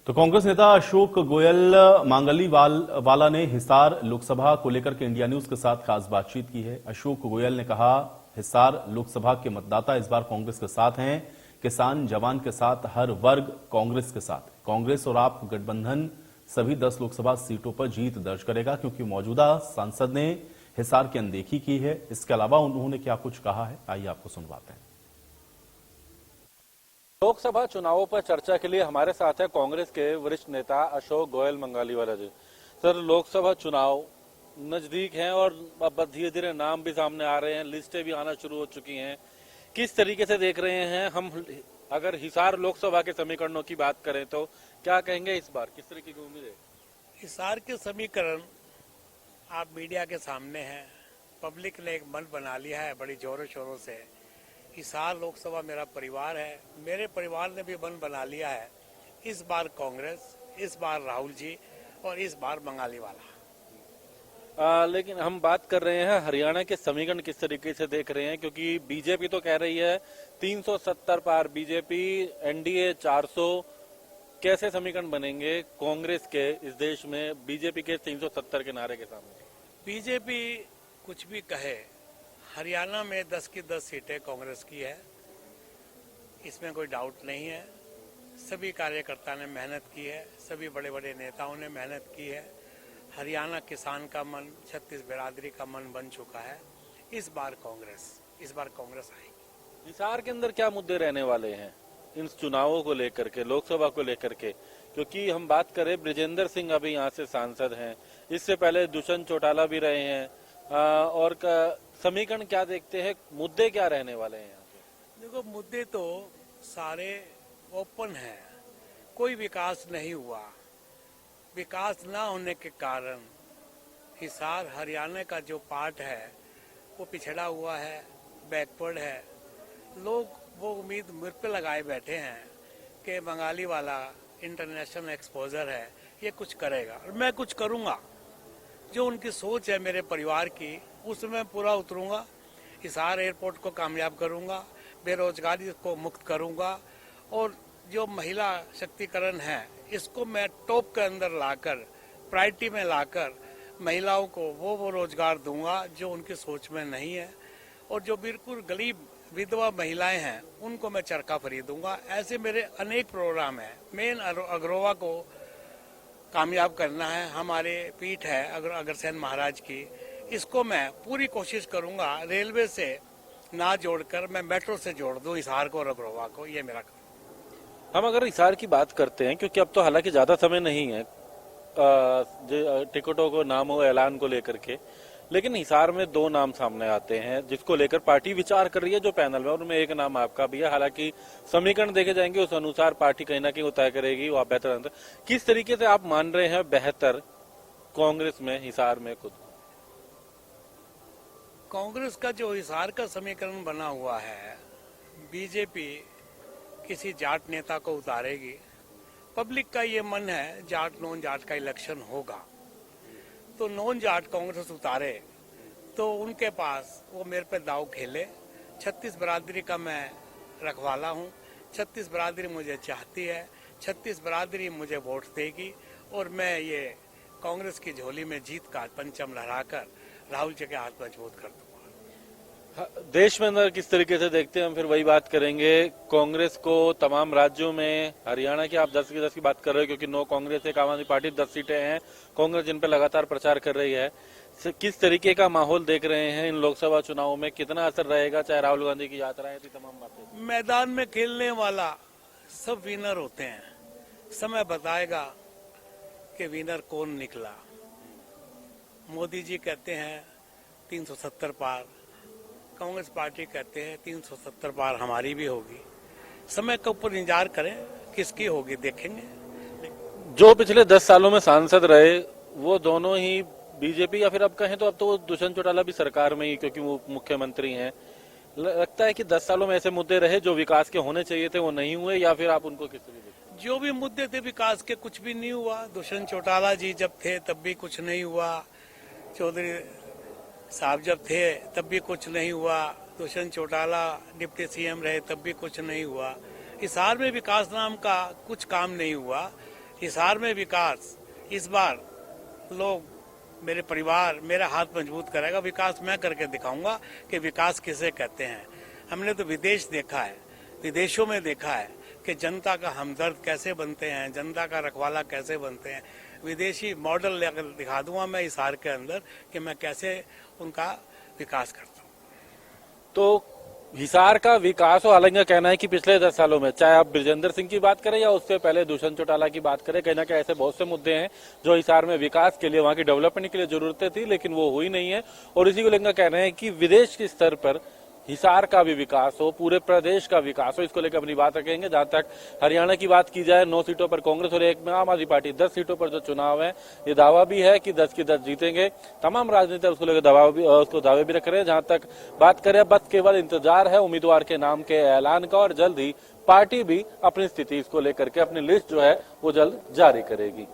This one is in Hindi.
तो कांग्रेस नेता अशोक गोयल वाला ने हिसार लोकसभा को लेकर के इंडिया न्यूज के साथ खास बातचीत की है। अशोक गोयल ने कहा, हिसार लोकसभा के मतदाता इस बार कांग्रेस के साथ हैं। किसान जवान के साथ हर वर्ग कांग्रेस के साथ। कांग्रेस और आप गठबंधन सभी 10 लोकसभा सीटों पर जीत दर्ज करेगा, क्योंकि मौजूदा सांसद ने हिसार की अनदेखी की है। इसके अलावा उन्होंने क्या कुछ कहा है, आइए आपको सुनवाते हैं। लोकसभा चुनावों पर चर्चा के लिए हमारे साथ है कांग्रेस के वरिष्ठ नेता अशोक गोयल मंगालीवाला जी। सर, लोकसभा चुनाव नजदीक हैं और अब धीरे धीरे नाम भी सामने आ रहे हैं, लिस्टें भी आना शुरू हो चुकी हैं। किस तरीके से देख रहे हैं हम, अगर हिसार लोकसभा के समीकरणों की बात करें तो क्या कहेंगे इस बार, किस तरीके की उम्मीद है? हिसार के समीकरण आप मीडिया के सामने हैं, पब्लिक ने एक मन बना लिया है बड़ी जोरों शोरों से। हिसार लोकसभा मेरा परिवार है, मेरे परिवार ने भी मन बना लिया है। इस बार कांग्रेस, इस बार राहुल जी और इस बार मंगालीवाला। लेकिन हम बात कर रहे हैं हरियाणा के समीकरण किस तरीके से देख रहे हैं, क्योंकि बीजेपी तो कह रही है 370 पार बीजेपी, एनडीए 400। कैसे समीकरण बनेंगे कांग्रेस के इस देश में बीजेपी के 370 के नारे के सामने? बीजेपी कुछ भी कहे, हरियाणा में 10 की 10 सीटें कांग्रेस की है, इसमें कोई डाउट नहीं है। सभी कार्यकर्ता ने मेहनत की है, सभी बड़े बड़े नेताओं ने मेहनत की है। हरियाणा किसान का मन, छत्तीस बिरादरी का मन बन चुका है। इस बार कांग्रेस आएगी। हिसार के अंदर क्या मुद्दे रहने वाले हैं इन चुनावों को लेकर के, लोकसभा को लेकर के? क्योंकि हम बात करें, बृजेंद्र सिंह अभी यहाँ से सांसद हैं, इससे पहले दुष्यंत चौटाला भी रहे हैं, और समीकरण क्या देखते हैं, मुद्दे क्या रहने वाले हैं यहाँ पे? देखो, मुद्दे तो सारे ओपन हैं। कोई विकास नहीं हुआ। विकास ना होने के कारण हिसार हरियाणा का जो पार्ट है वो पिछड़ा हुआ है, बैकवर्ड है। लोग वो उम्मीद मुझ पे लगाए बैठे हैं कि मंगालीवाला इंटरनेशनल एक्सपोजर है, ये कुछ करेगा और मैं कुछ करूंगा। जो उनकी सोच है मेरे परिवार की, उसमें पूरा उतरूंगा। हिसार एयरपोर्ट को कामयाब करूंगा, बेरोजगारी को मुक्त करूंगा, और जो महिला शक्तिकरण है इसको मैं टॉप के अंदर लाकर, प्रायोरिटी में लाकर महिलाओं को वो रोजगार दूंगा जो उनकी सोच में नहीं है। और जो बिल्कुल गरीब विधवा महिलाएं हैं उनको मैं चरखा खरीदूंगा। ऐसे मेरे अनेक प्रोग्राम हैं। मेन अग्रवा को कामयाब करना है, हमारे पीठ है अग्रसेन महाराज की, इसको मैं पूरी कोशिश करूंगा रेलवे से ना जोड़कर मैं मेट्रो से जोड़ दूं हिसार को और अग्रवा को। ये मेरा काम। हम अगर हिसार की बात करते हैं, क्योंकि अब तो हालांकि ज्यादा समय नहीं है टिकटों को, नामों ऐलान को लेकर के, लेकिन हिसार में 2 नाम सामने आते हैं जिसको लेकर पार्टी विचार कर रही है। जो पैनल में, उनमें एक नाम आपका भी है। हालांकि समीकरण देखे जाएंगे उस अनुसार पार्टी कहीं ना कहीं वो तय करेगी वो बेहतर। किस तरीके से आप मान रहे हैं बेहतर कांग्रेस में हिसार में खुद? कांग्रेस का जो हिसार का समीकरण बना हुआ है, बीजेपी किसी जाट नेता को उतारेगी। पब्लिक का ये मन है जाट नॉन जाट का इलेक्शन होगा, तो नॉन जाट कांग्रेस उतारे तो उनके पास वो मेरे पे दाव खेले। 36 बिरादरी का मैं रखवाला हूँ, 36 बिरादरी मुझे चाहती है, 36 बिरादरी मुझे वोट देगी, और मैं ये कांग्रेस की झोली में जीत का पंचम लहराकर राहुल जी के हाथ मजबूत कर दूंगा। देश में अंदर किस तरीके से देखते हैं हम, फिर वही बात करेंगे। कांग्रेस को तमाम राज्यों में, हरियाणा की आप 10 की 10 की बात कर रहे हो, क्योंकि नो कांग्रेस एक आम आदमी पार्टी 10 सीटें हैं कांग्रेस जिन पे लगातार प्रचार कर रही है। किस तरीके का माहौल देख रहे हैं इन लोकसभा चुनावों में, कितना असर रहेगा, चाहे राहुल गांधी की यात्रा है, तमाम बातें? मैदान में खेलने वाला सब विनर होते हैं। समय बताएगा कि विनर कौन निकला। मोदी जी कहते हैं 370 पार, कांग्रेस पार्टी कहते हैं 370 पार हमारी भी होगी। समय के ऊपर इंतजार करें, किसकी होगी देखेंगे। जो पिछले 10 सालों में सांसद रहे वो दोनों ही बीजेपी, या फिर अब कहें तो अब तो दुष्यंत चौटाला भी सरकार में ही, क्योंकि वो मुख्यमंत्री हैं। लगता है कि 10 सालों में ऐसे मुद्दे रहे जो विकास के होने चाहिए थे वो नहीं हुए, या फिर आप उनको किस तरीके देखते? जो भी मुद्दे थे विकास के, कुछ भी नहीं हुआ। दुष्यंत चौटाला जी जब थे तब भी कुछ नहीं हुआ, चौधरी साहब जब थे तब भी कुछ नहीं हुआ, दुष्यंत चौटाला डिप्टी सीएम रहे तब भी कुछ नहीं हुआ। हिसार में विकास नाम का कुछ काम नहीं हुआ। हिसार में विकास इस बार लोग, मेरे परिवार मेरा हाथ मजबूत करेगा। विकास मैं करके दिखाऊंगा कि विकास किसे कहते हैं। हमने तो विदेश देखा है, विदेशों में देखा है कि जनता का हमदर्द कैसे बनते हैं, जनता का रखवाला कैसे बनते हैं। विदेशी मॉडल लेकर दिखा दूंगा मैं हिसार के अंदर कि मैं कैसे उनका विकास करता हूँ। तो हिसार का विकास और हालांकि कहना है कि पिछले 10 सालों में, चाहे आप बृजेंद्र सिंह की बात करें या उससे पहले दुष्यंत चौटाला की बात करें, कहीं ना कहीं ऐसे बहुत से मुद्दे हैं जो हिसार में विकास के लिए, वहां की डेवलपमेंट के लिए जरूरतें थी, लेकिन वो हुई नहीं है। और इसी को लेकर कहना है कि विदेश के स्तर पर हिसार का भी विकास हो, पूरे प्रदेश का विकास हो, इसको लेकर अपनी बात रखेंगे। जहां तक हरियाणा की बात की जाए, 9 सीटों पर कांग्रेस और 1 में आम आदमी पार्टी, 10 सीटों पर जो चुनाव है, ये दावा भी है कि 10 की 10 जीतेंगे। तमाम राजनीति उसको लेकर उसको दावे भी रख रहे हैं। जहां तक बात करें, बस केवल इंतजार है उम्मीदवार के नाम के ऐलान का, और जल्द ही पार्टी भी अपनी स्थिति इसको लेकर के अपनी लिस्ट जो है वो जल्द जारी करेगी।